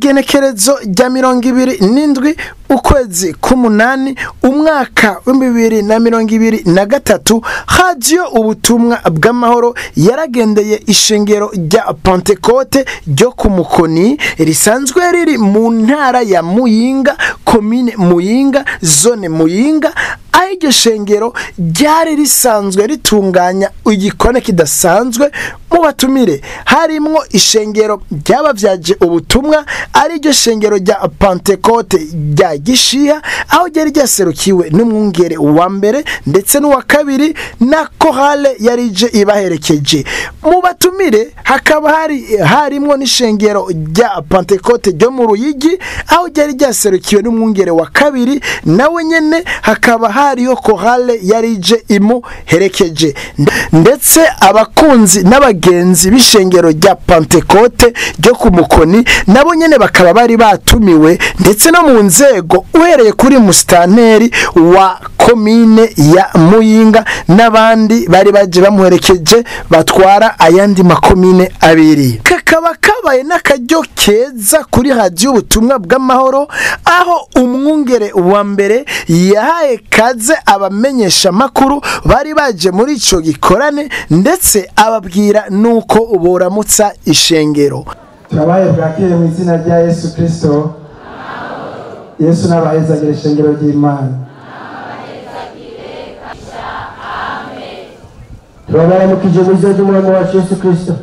igenekerezo rya 27 ukwezi k'umunani umwaka wa 2023 radio Ubutumwa bw'Amahoro yaragendeye ishengero rya Pentecote ryo ku Mukoni risanzwe riri mu ntara ya Muyinga, commune Muyinga, zone Muyinga. Iryo shengero ryari risanzwe ritunganya igikorane kidasanzwe. Mu batumire harimwo ishengero ry'abavyaje ubutumwa ari ryo shengero rya Pentecote rya Gishiha, aho ryari ryaserukiwe n'umwungere wa mbere ndetse n'uwa kabiri na korale yarije ibaherekeje. Mu batumire hakaba harimwo n'ishengero rya Pentecote ryo mu Ruyigi, aho ryari ryaserukiwe n'umwungere wa kabiri, nawe nyene hakaba hariyo korale yarije imuherekeje. Ndetse abakunzi n'abagenzi b'ishengero rya Pentecote ryo ku Mukoni nabo nyene bakaba bari batumiwe, ndetse no mu nzego uhereye kuri musitanteri wa komine ya Muyinga n'abandi bari baje bamuherekeje batwara ayandi makomine abiri. Kakaba kabaye n'akaryo keza kuri radio Ubutumwa bw'Amahoro, aho umwungere wa mbere yahaye kaze abamenyesha makuru bari baje muri ico gikorane, ndetse ababwira nuko boramutsa ishengero. Turabaye bwakire mu izina rya Yesu Kristo. Yesu n'abahezagire ishengero ry'Imana. Turabaramukije mu izina ry'Umwami wacu Yesu Kristo.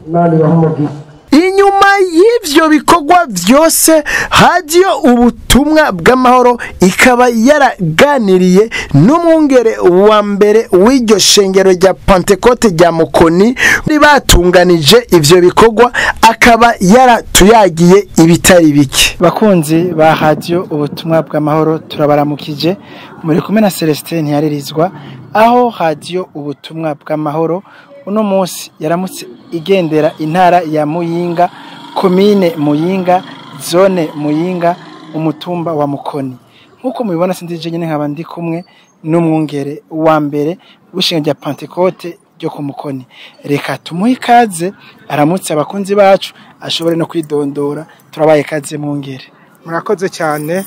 Imana ibahe. Inyuma y'ivyo bikorwa vyose, radio Ubutumwa bw'Amahoro ikaba yaraganiriye n'umwungere wa mbere w'iryo shengero rya Pentecote rya Mukoni batunganije ivyo bikorwa, akaba yaratuyagiye ibitari bike. Bakunzi ba radio Ubutumwa bw'Amahoro, turabaramukije. Muri kumwe na Celestin Yaririzwa, aho radio Ubutumwa bw'Amahoro uno munsi yaramutse igendera intara ya Muyinga, komine Muyinga, zone Muyinga, umutumba wa Mukoni. Nkuko mubibona sindije nyene nkaba ndi kumwe n'umwungere wa mbere w'ishengero rya Pentecote ryo ku Mukoni. Reka tumuhe ikaze aramutse abakunzi bacu, ashobore no kwidondora. Turabaye kaze mwungere. Murakoze cyane.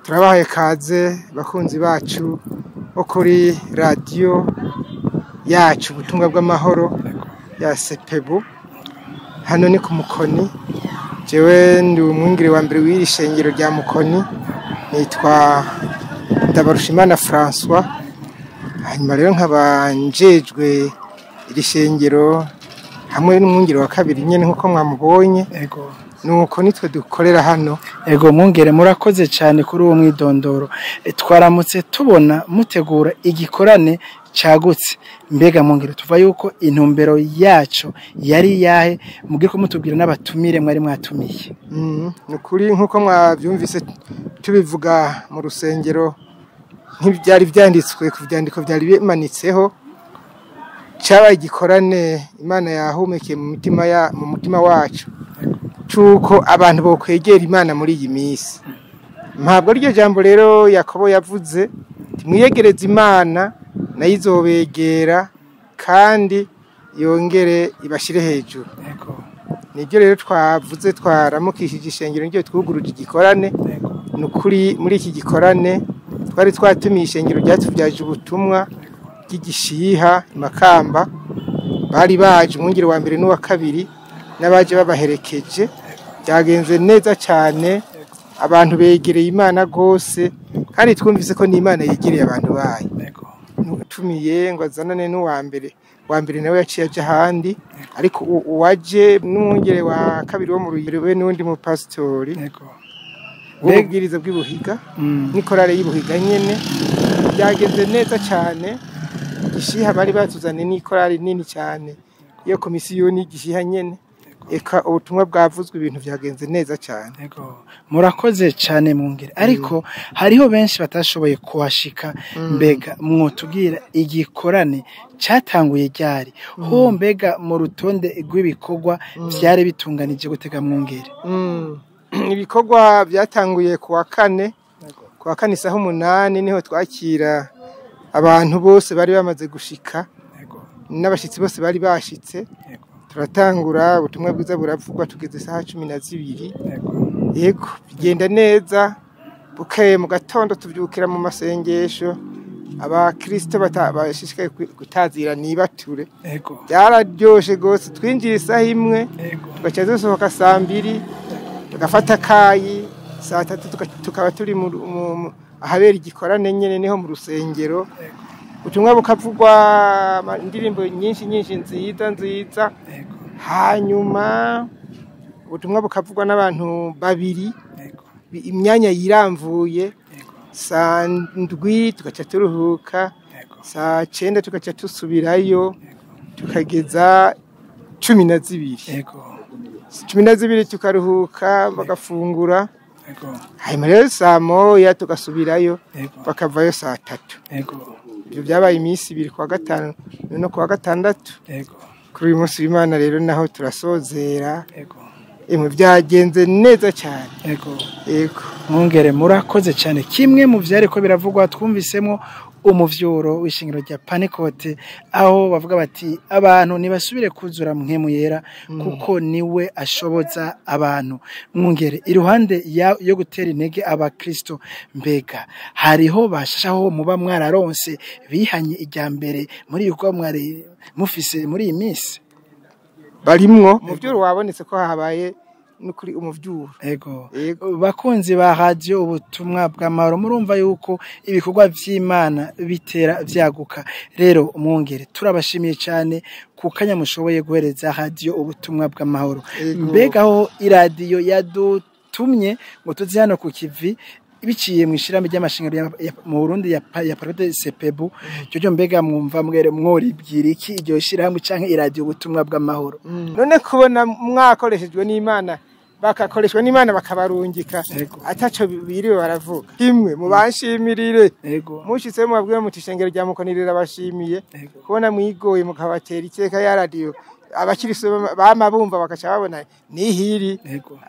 Turabaye kaze bakunzi bacu bo kuri radio yacu Ubutumwa bw'Amahoro ya Sepebu. Hano ni ku Mukoni. Jewe ndi umwungere wa mbere w'iri shengero rya Mukoni, nitwa Ndabarushimana François. Hanyuma rero nkabanjejwe iri shengero hamwe n'umwungere wa kabiri nyene nkuko mwamubonye. Nuko nitwe dukorera hano. Mwungere murakoze cyane kuri uwo mwidondoro. Twaramutse tubona mutegura igikorane cagutse. Mbega mwungere tuva yuko intumbero yacu yari yahe, mugire ko mutubwira n'abatumire mwari mwatumiye. Nukuri nkuko mwavyumvise tubivuga mu rusengero, nk'ibyari vyanditswe ku vyandiko byari bimanitseho, cyabaye igikorane Imana yahumekeye mu mutima wacu, cuko abantu bo kwegera Imana muri iyi minsi. Ntabwo ryo jambo rero Yakobo yavuze, mwiyegereze Imana nayo izobegera kandi yongere ibashire hejuru. Nibyo rero twavuze, twaramukishije ishengero n'icyo twuguruje igikorane. Nukuri muri iki gikorane twari twatumiye ishengero ryatuvyaje ubutumwa ry'Igishiha Makamba, bari baje umwungere wa mbere n'uwa kabiri n'abaje babaherekeje. Byagenze neza cyane, abantu begereye Imana gose, kandi twumvise ko n'Imana yegereye abantu bayo. Nutumiye ngo azanane n'uwa mbere nawe yaciye aje ahandi, ariko uwaje n'umwungere wa kabiri wo mu Ruyigi we n'undi mu pastori ubwiriza bw'Ibuhiga n'ikorale y'Ibuhiga nyene. Byagenze neza cyane. Gishiha bari batuzane n'ikorale nini cyane iyo Misiyoni Gishiha nyene. Eka ubutumwa bwavuzwe, ibintu byagenze neza cyane. Murakoze cyane mwungere. Ariko hariho benshi batashoboye kuhashika. Mbega mwotubwira igikorane cyatanguye ryari? Ho mbega mu rutonde rw'ibikorwa byari bitunganije gutega mwungere? Ibikorwa byatanguye ku wa kane isaha 8 niho twakira abantu bose bari bamaze gushika, n'abashitsi bose bari bashitse. turatangura ubutumwa bwiza buravugwa tugeze isaha 12. Yego bigenda neza. Bukeye mu gatondo tuvyukira mu masengesho. Abakristo bashishikaye gutazira nibature. Byararyoshe gose twinjira isaha imwe tugaca dusohoka saa 2 tugafata kayi saa 3 tukaba turi mu ahabera igikorane nyene niho mu rusengero. Ubutumwa bukavugwa indirimbo nyinshi nziza. Hanyuma ubutumwa bukavugwa n'abantu babiri. Imyanya yiramvuye. Saa 7 tugaca turuhuka. Saa 9 tugaca tusubirayo tukageza 12. 12 tukaruhuka bagafungura. Hanyuma rero saa 1 tugasubirayo bakavayo saa 3. Ibyo byabaye iminsi 2 kwa gatanu no kwa gatandatu. Kuri uyu munsi w'Imana rero naho turasozera. Mu byagenze neza cyane. Yego. Mwungere murakoze cyane. Kimwe mu vyariko biravugwa twumvisemo umuvyuro w'ishingiro rya Pentecote aho bavuga bati abantu nibasubire kuzura mpemu yera kuko niwe ashoboza abantu. Mwungere iruhande yo gutera intege abakristo mbega hariho bashashaho muba mwararonse bihanye ijyambere muri yuko mwari mufise muri iyi minsi? Barimwo umuvyuro wabonetse ko habaye nukuri umuvyuro. Bakunzi ba radio ubutumwa bw'Amahoro murumva yuko ibikorwa vy'Imana bitera vyaguka. Rero Umwungere turabashimiye cyane kukanya mushoboye guhereza radio ubutumwa bw'Amahoro. Mbega aho iradio yadutumye ngo tuzi hano ku kivi biciye mwishirame ry'amashingiro mu Burundi ya Parode Sepebu cyo mbega mwumva mwori bwira iki iryo shirahamwe canke iradio ubutumwa bw'Amahoro? None kubona mwakoreshejwe n'Imana bakakoreshwa n'Imana bakabarungika ataco biriwe baravuga. Kimwe mu banshimirire mushitse mu babwiye mu tishengero rya Mukoni rirabashimiye kubona mwigoye mukabatera iteka ya radio abakiriso bamabumva bakaca babona nihiri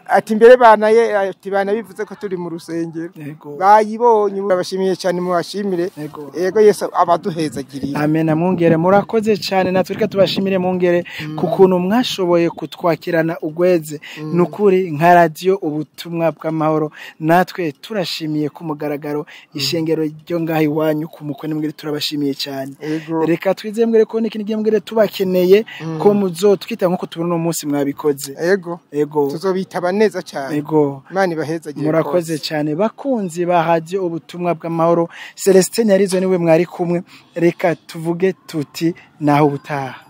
ati mbere bana bivuze ko turi mu rusengero bayibonye. Abashimiye cyane mu bashimire. Yego Yesu abaduhezagiriye. Amen. Mwungere murakoze cyane natwe tubashimire Mwungere kukuntu mwashoboye kutwakirana ugweze nukuri nka radio ubutumwa bw'Amahoro. Natwe turashimiye ku mugaragaro ishengero ryo ngaho iwanyu ku Mukoni. Mwungere turabashimiye cyane. Reka twizeye Mwungere ko niki ngiye Mwungere tubakeneye ko twita nkuko tubona no munsi mwabikoze. Ego tuzobitaba neza cyane. Imana ibahezagire. Murakoze cyane bakunzi ba radio ubutumwa bw'Amahoro. Celestin Yarizo niwe mwari kumwe. Reka tuvuge tuti naho ubutaha.